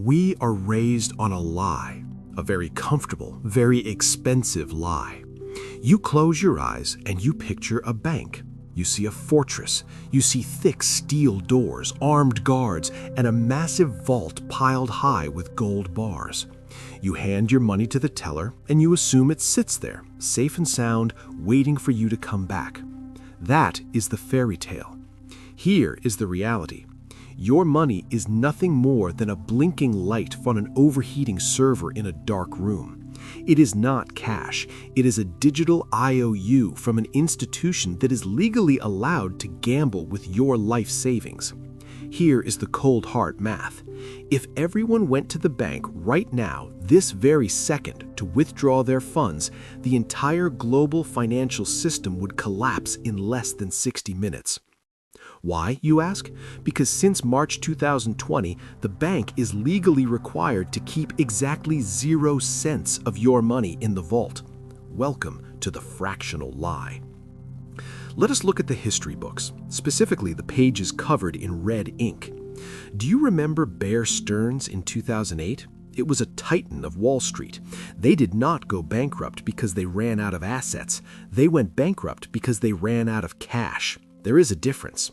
We are raised on a lie, a very comfortable, very expensive lie. You close your eyes and you picture a bank. You see a fortress. You see thick steel doors, armed guards, and a massive vault piled high with gold bars. You hand your money to the teller and you assume it sits there, safe and sound, waiting for you to come back. That is the fairy tale. Here is the reality. Your money is nothing more than a blinking light on an overheating server in a dark room. It is not cash. It is a digital IOU from an institution that is legally allowed to gamble with your life savings. Here is the cold hard math. If everyone went to the bank right now, this very second, to withdraw their funds, the entire global financial system would collapse in less than 60 minutes. Why, you ask? Because since March 2020, the bank is legally required to keep exactly 0 cents of your money in the vault. Welcome to the fractional lie. Let us look at the history books, specifically the pages covered in red ink. Do you remember Bear Stearns in 2008? It was a titan of Wall Street. They did not go bankrupt because they ran out of assets. They went bankrupt because they ran out of cash. There is a difference.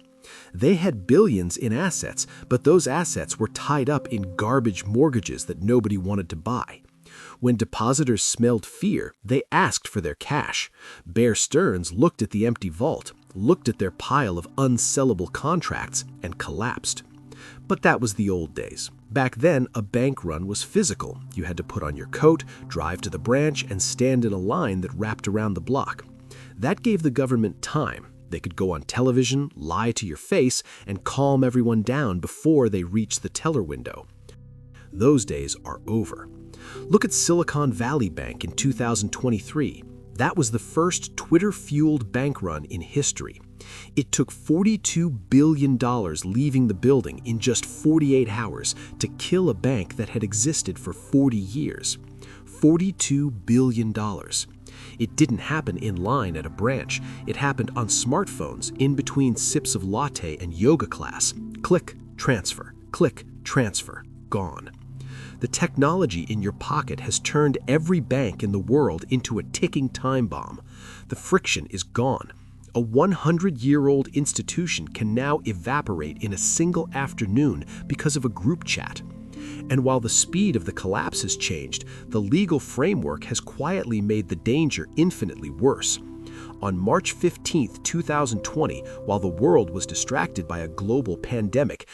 They had billions in assets, but those assets were tied up in garbage mortgages that nobody wanted to buy. When depositors smelled fear, they asked for their cash. Bear Stearns looked at the empty vault, looked at their pile of unsellable contracts, and collapsed. But that was the old days. Back then, a bank run was physical. You had to put on your coat, drive to the branch, and stand in a line that wrapped around the block. That gave the government time. They could go on television, lie to your face, and calm everyone down before they reached the teller window. Those days are over. Look at Silicon Valley Bank in 2023. That was the first Twitter-fueled bank run in history. It took $42 billion leaving the building in just 48 hours to kill a bank that had existed for 40 years. $42 billion. It didn't happen in line at a branch. It happened on smartphones in between sips of latte and yoga class. Click, transfer, gone. The technology in your pocket has turned every bank in the world into a ticking time bomb. The friction is gone. A 100-year-old institution can now evaporate in a single afternoon because of a group chat. And while the speed of the collapse has changed, the legal framework has quietly made the danger infinitely worse. On March 15, 2020, while the world was distracted by a global pandemic,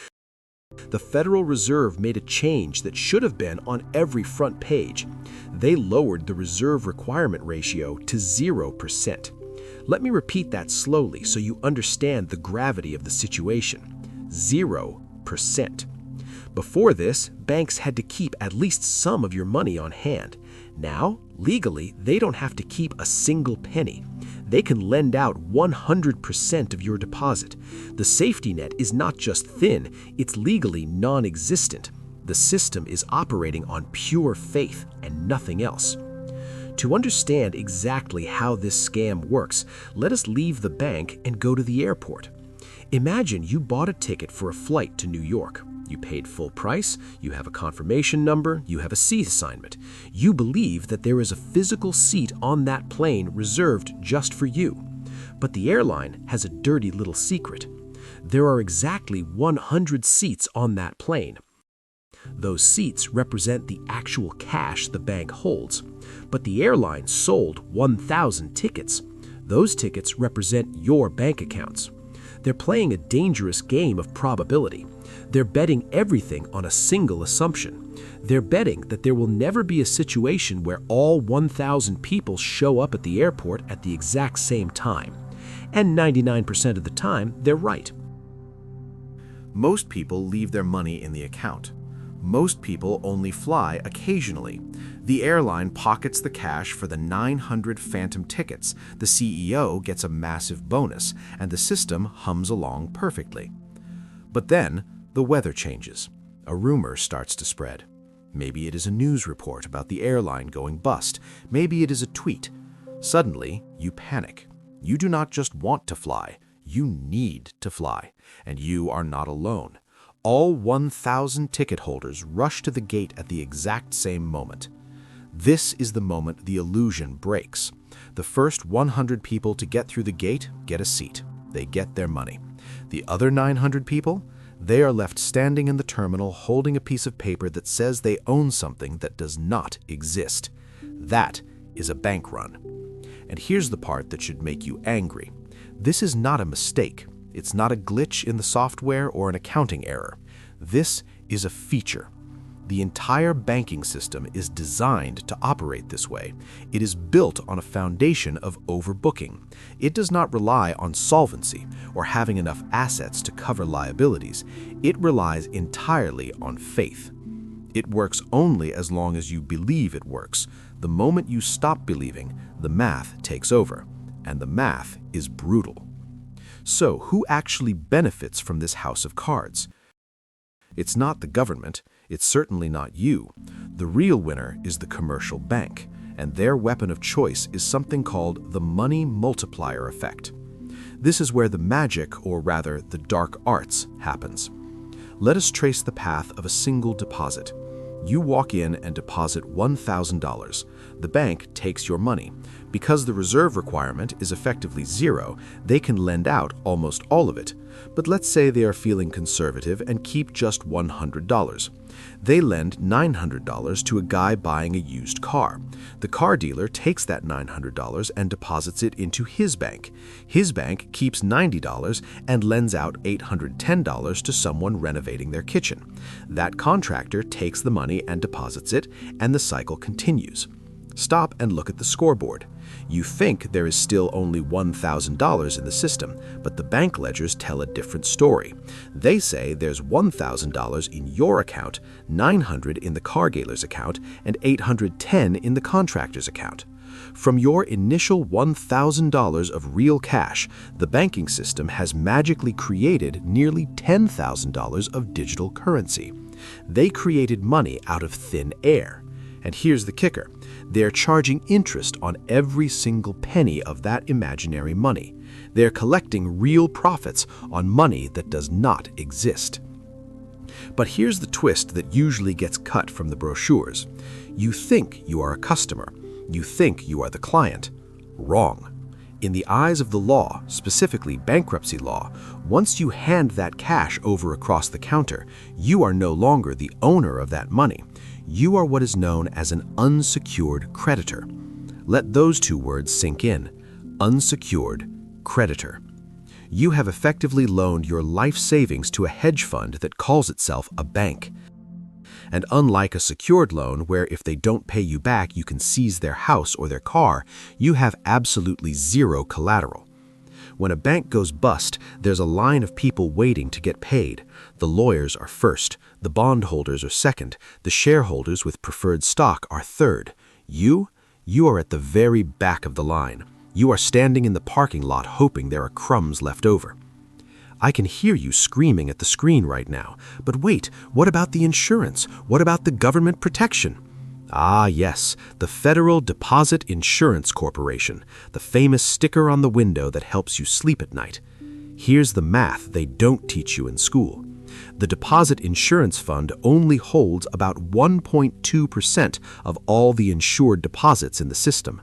the Federal Reserve made a change that should have been on every front page. They lowered the reserve requirement ratio to 0%. Let me repeat that slowly so you understand the gravity of the situation. 0%. Before this, banks had to keep at least some of your money on hand. Now, legally, they don't have to keep a single penny. They can lend out 100% of your deposit. The safety net is not just thin, it's legally non-existent. The system is operating on pure faith and nothing else. To understand exactly how this scam works, let us leave the bank and go to the airport. Imagine you bought a ticket for a flight to New York. You paid full price, you have a confirmation number, you have a seat assignment. You believe that there is a physical seat on that plane reserved just for you. But the airline has a dirty little secret. There are exactly 100 seats on that plane. Those seats represent the actual cash the bank holds, but the airline sold 1,000 tickets. Those tickets represent your bank accounts. They're playing a dangerous game of probability. They're betting everything on a single assumption. They're betting that there will never be a situation where all 1,000 people show up at the airport at the exact same time. And 99% of the time, they're right. Most people leave their money in the account. Most people only fly occasionally. The airline pockets the cash for the 900 phantom tickets, the CEO gets a massive bonus, and the system hums along perfectly. But then, the weather changes. A rumor starts to spread. Maybe it is a news report about the airline going bust. Maybe it is a tweet. Suddenly, you panic. You do not just want to fly, you need to fly. And you are not alone. All 1,000 ticket holders rush to the gate at the exact same moment. This is the moment the illusion breaks. The first 100 people to get through the gate get a seat. They get their money. The other 900 people, they are left standing in the terminal holding a piece of paper that says they own something that does not exist. That is a bank run. And here's the part that should make you angry. This is not a mistake. It's not a glitch in the software or an accounting error. This is a feature. The entire banking system is designed to operate this way. It is built on a foundation of overbooking. It does not rely on solvency or having enough assets to cover liabilities. It relies entirely on faith. It works only as long as you believe it works. The moment you stop believing, the math takes over, and the math is brutal. So, who actually benefits from this house of cards? It's not the government. It's certainly not you. The real winner is the commercial bank, and their weapon of choice is something called the money multiplier effect. This is where the magic, or rather the dark arts, happens. Let us trace the path of a single deposit. You walk in and deposit $1,000. The bank takes your money. Because the reserve requirement is effectively zero, they can lend out almost all of it. But let's say they are feeling conservative and keep just $100. They lend $900 to a guy buying a used car. The car dealer takes that $900 and deposits it into his bank. His bank keeps $90 and lends out $810 to someone renovating their kitchen. That contractor takes the money and deposits it, and the cycle continues. Stop and look at the scoreboard. You think there is still only $1,000 in the system, but the bank ledgers tell a different story. They say there's $1,000 in your account, $900 in the car dealer's account, and $810 in the contractor's account. From your initial $1,000 of real cash, the banking system has magically created nearly $10,000 of digital currency. They created money out of thin air. And here's the kicker. They're charging interest on every single penny of that imaginary money. They're collecting real profits on money that does not exist. But here's the twist that usually gets cut from the brochures. You think you are a customer. You think you are the client. Wrong. In the eyes of the law, specifically bankruptcy law, once you hand that cash over across the counter, you are no longer the owner of that money. You are what is known as an unsecured creditor. Let those two words sink in. Unsecured creditor. You have effectively loaned your life savings to a hedge fund that calls itself a bank. And unlike a secured loan where if they don't pay you back you can seize their house or their car, you have absolutely zero collateral. When a bank goes bust, there's a line of people waiting to get paid. The lawyers are first, the bondholders are second, the shareholders with preferred stock are third. You are at the very back of the line. You are standing in the parking lot hoping there are crumbs left over. I can hear you screaming at the screen right now. But wait, what about the insurance? What about the government protection? Ah, yes, the Federal Deposit Insurance Corporation, the famous sticker on the window that helps you sleep at night. Here's the math they don't teach you in school. The Deposit Insurance Fund only holds about 1.2% of all the insured deposits in the system.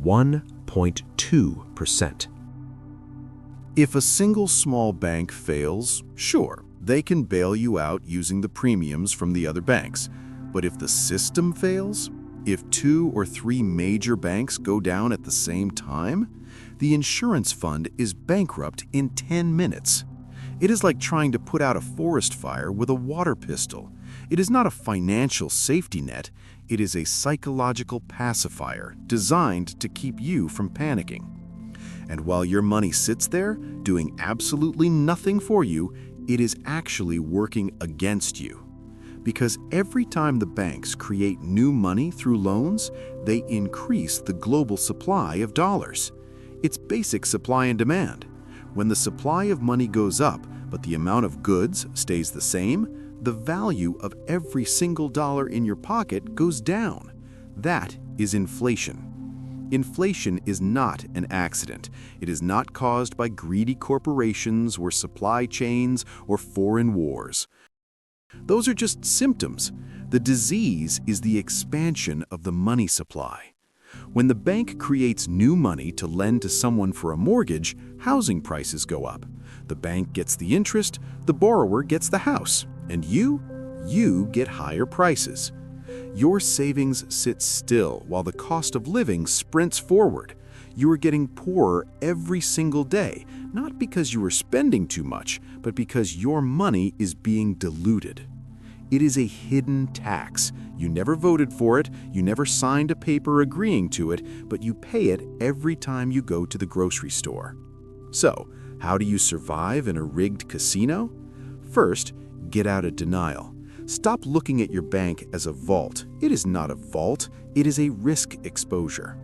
1.2%. If a single small bank fails, sure, they can bail you out using the premiums from the other banks. But if the system fails, if 2 or 3 major banks go down at the same time, the insurance fund is bankrupt in 10 minutes. It is like trying to put out a forest fire with a water pistol. It is not a financial safety net, it is a psychological pacifier designed to keep you from panicking. And while your money sits there, doing absolutely nothing for you, it is actually working against you. Because every time the banks create new money through loans, they increase the global supply of dollars. It's basic supply and demand. When the supply of money goes up, but the amount of goods stays the same, the value of every single dollar in your pocket goes down. That is inflation. Inflation is not an accident. It is not caused by greedy corporations or supply chains or foreign wars. Those are just symptoms. The disease is the expansion of the money supply. When the bank creates new money to lend to someone for a mortgage, housing prices go up. The bank gets the interest, the borrower gets the house, and you get higher prices. Your savings sit still while the cost of living sprints forward. You are getting poorer every single day, not because you are spending too much, but because your money is being diluted. It is a hidden tax. You never voted for it, you never signed a paper agreeing to it, but you pay it every time you go to the grocery store. So, how do you survive in a rigged casino? First, get out of denial. Stop looking at your bank as a vault. It is not a vault, it is a risk exposure.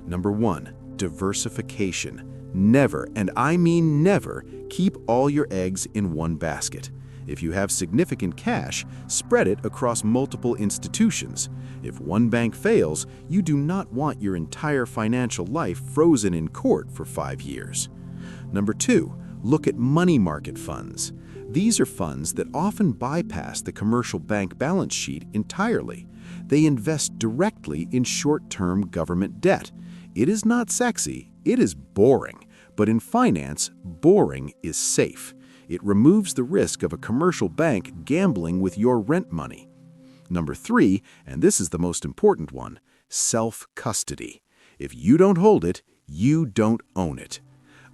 Number 1, diversification. Never, and I mean never, keep all your eggs in one basket. If you have significant cash, spread it across multiple institutions. If one bank fails, you do not want your entire financial life frozen in court for 5 years. Number 2, look at money market funds. These are funds that often bypass the commercial bank balance sheet entirely. They invest directly in short-term government debt. It is not sexy, it is boring. But in finance, boring is safe. It removes the risk of a commercial bank gambling with your rent money. Number 3, and this is the most important one, self-custody. If you don't hold it, you don't own it.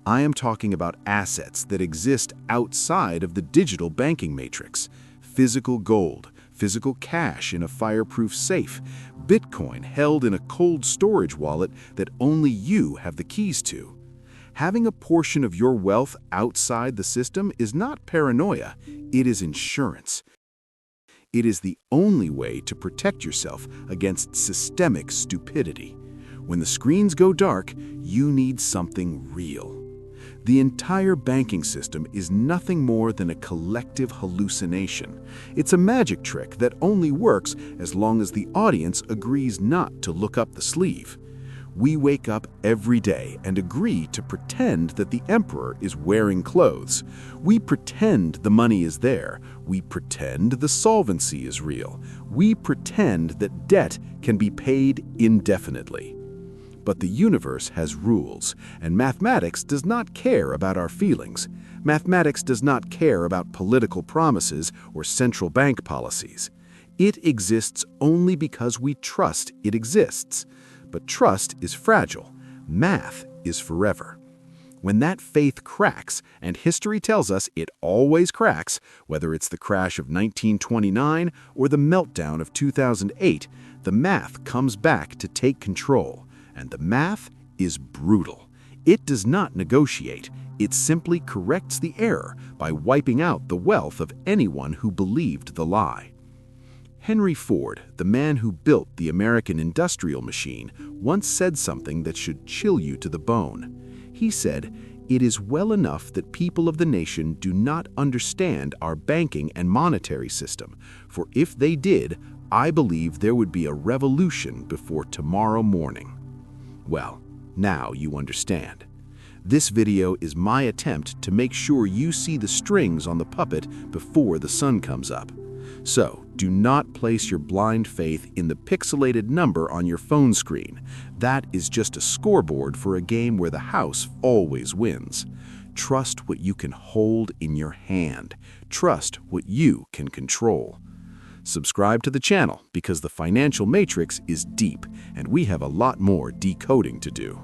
I am talking about assets that exist outside of the digital banking matrix. Physical gold, physical cash in a fireproof safe, Bitcoin held in a cold storage wallet that only you have the keys to. Having a portion of your wealth outside the system is not paranoia, it is insurance. It is the only way to protect yourself against systemic stupidity. When the screens go dark, you need something real. The entire banking system is nothing more than a collective hallucination. It's a magic trick that only works as long as the audience agrees not to look up the sleeve. We wake up every day and agree to pretend that the emperor is wearing clothes. We pretend the money is there. We pretend the solvency is real. We pretend that debt can be paid indefinitely. But the universe has rules, and mathematics does not care about our feelings. Mathematics does not care about political promises or central bank policies. It exists only because we trust it exists. But trust is fragile. Math is forever. When that faith cracks, and history tells us it always cracks, whether it's the crash of 1929 or the meltdown of 2008, the math comes back to take control. And the math is brutal. It does not negotiate. It simply corrects the error by wiping out the wealth of anyone who believed the lie. Henry Ford, the man who built the American industrial machine, once said something that should chill you to the bone. He said, "It is well enough that people of the nation do not understand our banking and monetary system, for if they did, I believe there would be a revolution before tomorrow morning." Well, now you understand. This video is my attempt to make sure you see the strings on the puppet before the sun comes up. So, do not place your blind faith in the pixelated number on your phone screen. That is just a scoreboard for a game where the house always wins. Trust what you can hold in your hand. Trust what you can control. Subscribe to the channel because the financial matrix is deep and we have a lot more decoding to do.